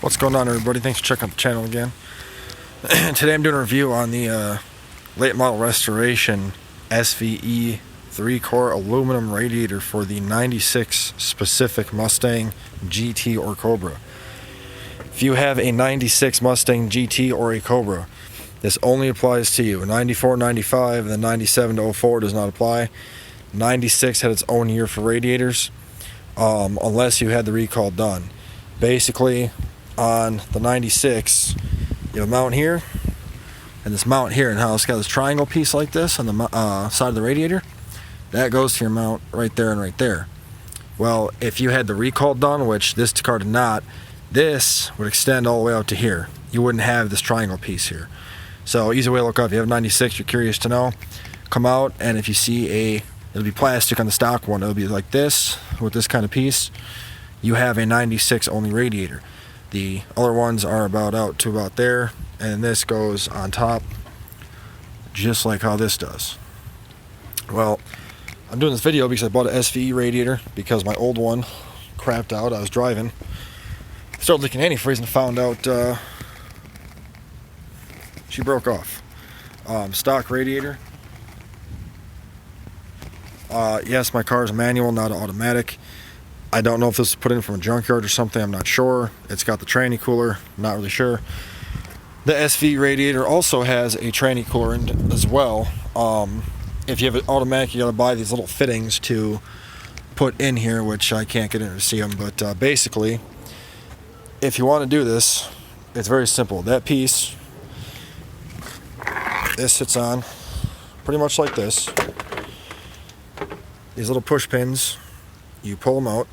What's going on, everybody? Thanks for checking out the channel again. Today I'm doing a review on the late model restoration SVE 3-core aluminum radiator for the 96 specific Mustang GT or Cobra. If you have a 96 Mustang GT or a Cobra, this only applies to you. 94, 95, and then 97 to 04 does not apply. 96 had its own year for radiators, unless you had the recall done. Basically, on the 96, you have a mount here and this mount here, and how it's got this triangle piece like this on the side of the radiator. That goes to your mount right there and right there. Well, if you had the recall done, which this car did not, this would extend all the way out to here. You wouldn't have this triangle piece here. So easy way to look up, if you have a 96, you're curious to know, come out, and if you see it'll be plastic on the stock one, it'll be like this with this kind of piece. You have a 96 only radiator. The other ones are about out to about there, and this goes on top just like how this does. Well, I'm doing this video because I bought an SVE radiator because my old one crapped out. I was driving, started leaking antifreeze, and found out she broke off. Stock radiator. Yes, my car is manual, not automatic. I don't know if this was put in from a junkyard or something, I'm not sure. It's got the tranny cooler, not really sure. The SV radiator also has a tranny cooler in it as well. If you have it automatic, you gotta buy these little fittings to put in here, which I can't get in to see them, but basically, if you want to do this, it's very simple. That piece, this sits on pretty much like this. These little push pins, you pull them out.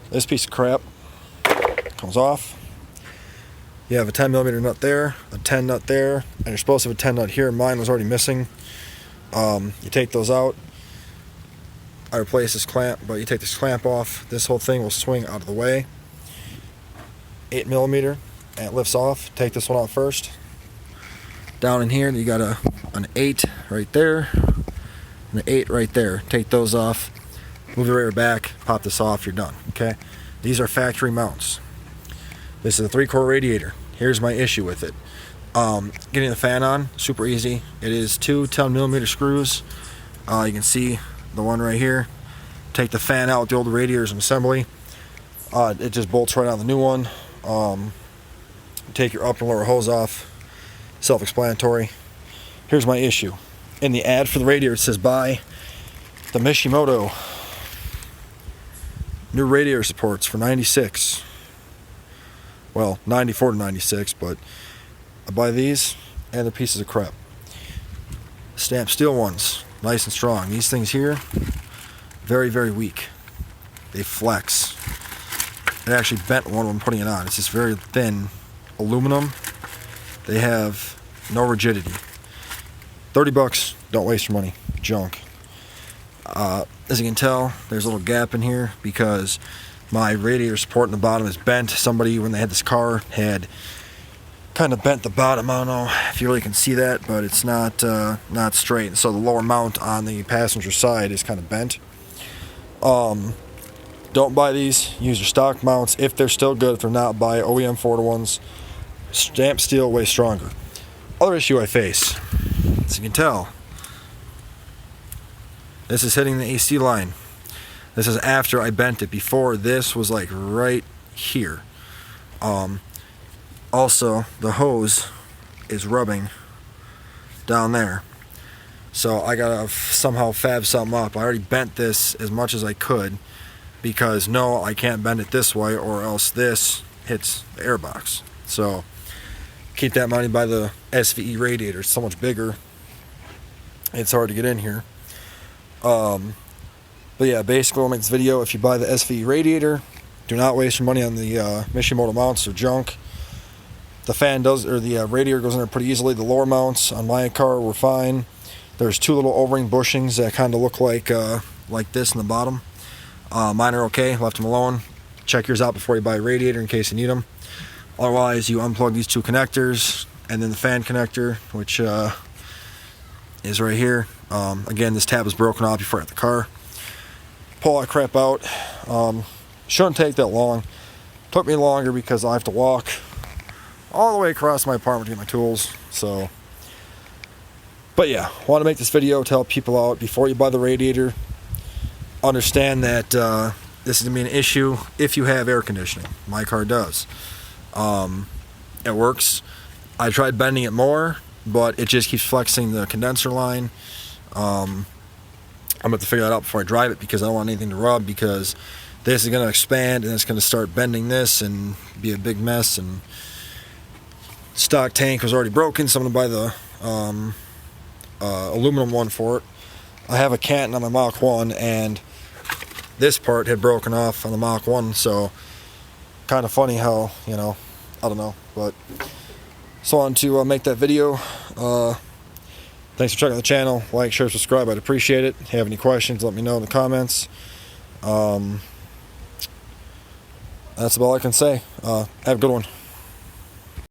This piece of crap comes off. You have a 10mm nut there, a 10 nut there, and you're supposed to have a 10 nut here. Mine was already missing. You take those out. I replaced this clamp, but you take this clamp off. This whole thing will swing out of the way. 8mm, and it lifts off. Take this one out first. Down in here, you got an 8 right there, and an 8 right there. Take those off. Move the radiator back, pop this off, you're done. Okay? These are factory mounts. This is a 3-core radiator. Here's my issue with it. Getting the fan on, super easy. It is 2 10mm screws. You can see the one right here. Take the fan out with the old radiator's an assembly. It just bolts right on the new one. Take your upper and lower hose off. Self-explanatory. Here's my issue. In the ad for the radiator, it says buy the Mishimoto new radiator supports for 96. Well, 94 to 96, but I buy these and the pieces of crap. Stamped steel ones, nice and strong. These things here, very, very weak. They flex. It actually bent one when I'm putting it on. It's just very thin aluminum. They have no rigidity. $30, don't waste your money. Junk. As you can tell, there's a little gap in here because my radiator support in the bottom is bent. Somebody, when they had this car, had kind of bent the bottom. I don't know if you really can see that, but it's not straight. And so the lower mount on the passenger side is kind of bent. Don't buy these. Use your stock mounts if they're still good. If they're not, buy OEM 4-to-1s. Stamped steel, way stronger. Other issue I face, as you can tell, this is hitting the AC line. This is after I bent it. Before, this was like right here. Also, the hose is rubbing down there. So I gotta somehow fab something up. I already bent this as much as I could because no, I can't bend it this way or else this hits the airbox. So keep that in mind. By the SVE radiator, it's so much bigger. It's hard to get in here. But yeah, basically we'll make this video. If you buy the SVE radiator, do not waste your money on the Mishimoto mounts or junk. The fan does, or the radiator goes in there pretty easily. The lower mounts on my car were fine. There's 2 little O-ring bushings that kind of look like this in the bottom. Mine are okay, left them alone. Check yours out before you buy a radiator in case you need them. Otherwise, you unplug these 2 connectors, and then the fan connector, which is right here. Again, this tab is broken off before I got the car. Pull that crap out. Shouldn't take that long. Took me longer because I have to walk all the way across my apartment to get my tools. So, but yeah, want to make this video to help people out before you buy the radiator. Understand that this is going to be an issue if you have air conditioning. My car does. It works. I tried bending it more, but it just keeps flexing the condenser line. I'm going to have to figure that out before I drive it, because I don't want anything to rub, because this is going to expand and it's going to start bending this and be a big mess. And stock tank was already broken, so I'm going to buy the aluminum one for it. I have a Canton on my Mach 1, and this part had broken off on the Mach 1, so kind of funny how, you know, I don't know, but just wanted to make that video. Thanks for checking out the channel. Like, share, subscribe. I'd appreciate it. If you have any questions, let me know in the comments. That's about all I can say. Have a good one.